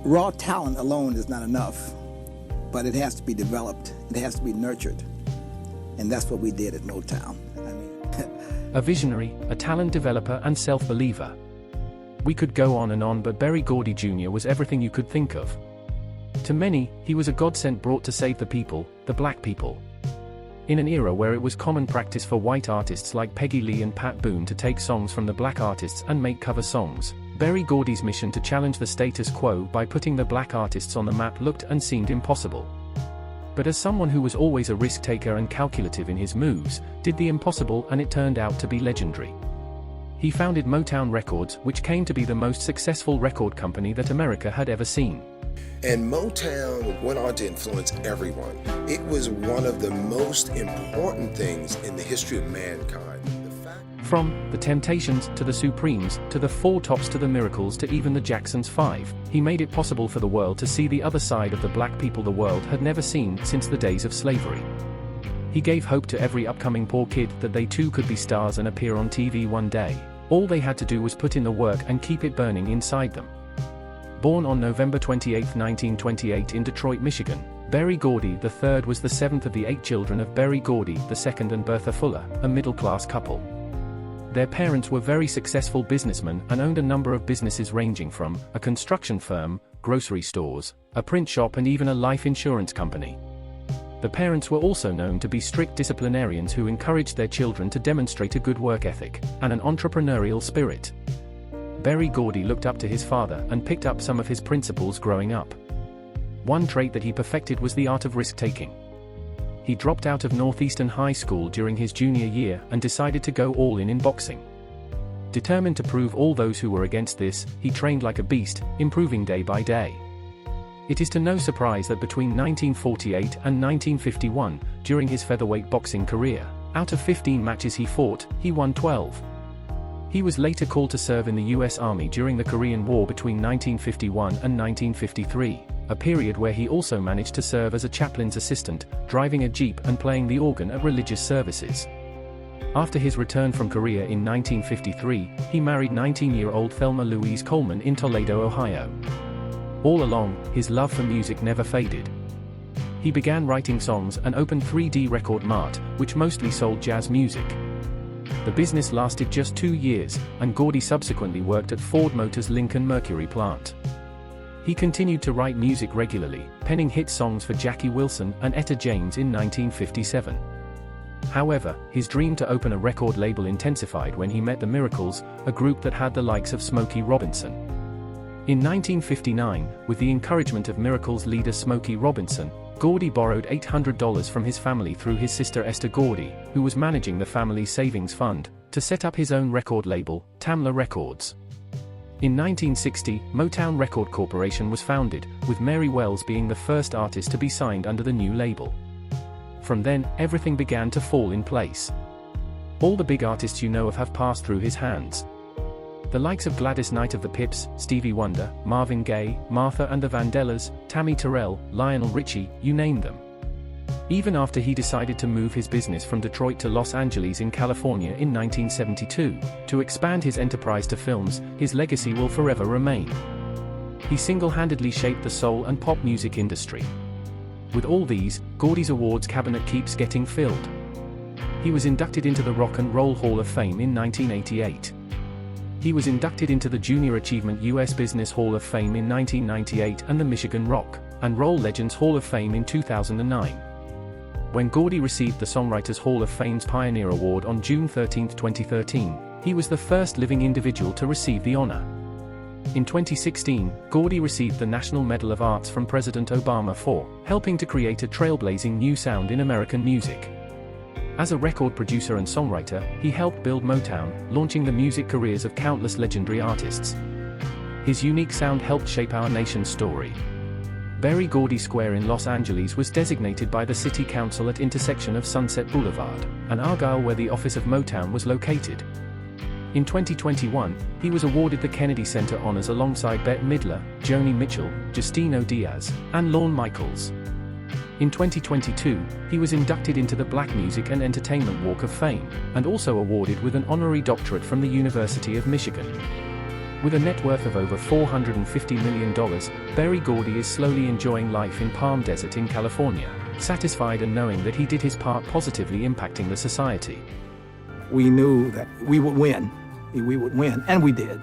Raw talent alone is not enough, but it has to be developed. It has to be nurtured. And that's what we did at Motown. A visionary, a talent developer and self-believer. We could go on and on, but Berry Gordy Jr. was everything you could think of. To many, he was a godsend brought to save the people, the black people. In an era where it was common practice for white artists like Peggy Lee and Pat Boone to take songs from the black artists and make cover songs, Berry Gordy's mission to challenge the status quo by putting the black artists on the map looked and seemed impossible. But as someone who was always a risk-taker and calculative in his moves, did the impossible, and it turned out to be legendary. He founded Motown Records, which came to be the most successful record company that America had ever seen. And Motown went on to influence everyone. It was one of the most important things in the history of mankind. From the Temptations to the Supremes, to the Four Tops to the Miracles to even the Jacksons 5, he made it possible for the world to see the other side of the black people the world had never seen since the days of slavery. He gave hope to every upcoming poor kid that they too could be stars and appear on TV one day. All they had to do was put in the work and keep it burning inside them. Born on November 28, 1928 in Detroit, Michigan, Berry Gordy III was the seventh of the 8 children of Berry Gordy II and Bertha Fuller, a middle-class couple. Their parents were very successful businessmen and owned a number of businesses ranging from a construction firm, grocery stores, a print shop and even a life insurance company. The parents were also known to be strict disciplinarians who encouraged their children to demonstrate a good work ethic and an entrepreneurial spirit. Berry Gordy looked up to his father and picked up some of his principles growing up. One trait that he perfected was the art of risk-taking. He dropped out of Northeastern High School during his junior year and decided to go all in boxing. Determined to prove all those who were against this, he trained like a beast, improving day by day. It is to no surprise that between 1948 and 1951, during his featherweight boxing career, out of 15 matches he fought, he won 12. He was later called to serve in the U.S. Army during the Korean War between 1951 and 1953. A period where he also managed to serve as a chaplain's assistant, driving a jeep and playing the organ at religious services. After his return from Korea in 1953, he married 19-year-old Thelma Louise Coleman in Toledo, Ohio. All along, his love for music never faded. He began writing songs and opened 3D Record Mart, which mostly sold jazz music. The business lasted just 2 years, and Gordy subsequently worked at Ford Motors' Lincoln Mercury plant. He continued to write music regularly, penning hit songs for Jackie Wilson and Etta James in 1957. However, his dream to open a record label intensified when he met the Miracles, a group that had the likes of Smokey Robinson. In 1959, with the encouragement of Miracles leader Smokey Robinson, Gordy borrowed $800 from his family through his sister Esther Gordy, who was managing the family's savings fund, to set up his own record label, Tamla Records. In 1960, Motown Record Corporation was founded, with Mary Wells being the first artist to be signed under the new label. From then, everything began to fall in place. All the big artists you know of have passed through his hands. The likes of Gladys Knight of the Pips, Stevie Wonder, Marvin Gaye, Martha and the Vandellas, Tammy Terrell, Lionel Richie, you name them. Even after he decided to move his business from Detroit to Los Angeles in California in 1972, to expand his enterprise to films, his legacy will forever remain. He single-handedly shaped the soul and pop music industry. With all these, Gordy's awards cabinet keeps getting filled. He was inducted into the Rock and Roll Hall of Fame in 1988. He was inducted into the Junior Achievement U.S. Business Hall of Fame in 1998 and the Michigan Rock and Roll Legends Hall of Fame in 2009. When Gordy received the Songwriters Hall of Fame's Pioneer Award on June 13, 2013, he was the first living individual to receive the honor. In 2016, Gordy received the National Medal of Arts from President Obama for helping to create a trailblazing new sound in American music. As a record producer and songwriter, he helped build Motown, launching the music careers of countless legendary artists. His unique sound helped shape our nation's story. Berry Gordy Square in Los Angeles was designated by the City Council at intersection of Sunset Boulevard and Argyle, where the office of Motown was located. In 2021, he was awarded the Kennedy Center Honors alongside Bette Midler, Joni Mitchell, Justino Diaz, and Lorne Michaels. In 2022, he was inducted into the Black Music and Entertainment Walk of Fame, and also awarded with an honorary doctorate from the University of Michigan. With a net worth of over $450 million, Berry Gordy is slowly enjoying life in Palm Desert in California, satisfied and knowing that he did his part positively impacting the society. We knew that we would win, and we did.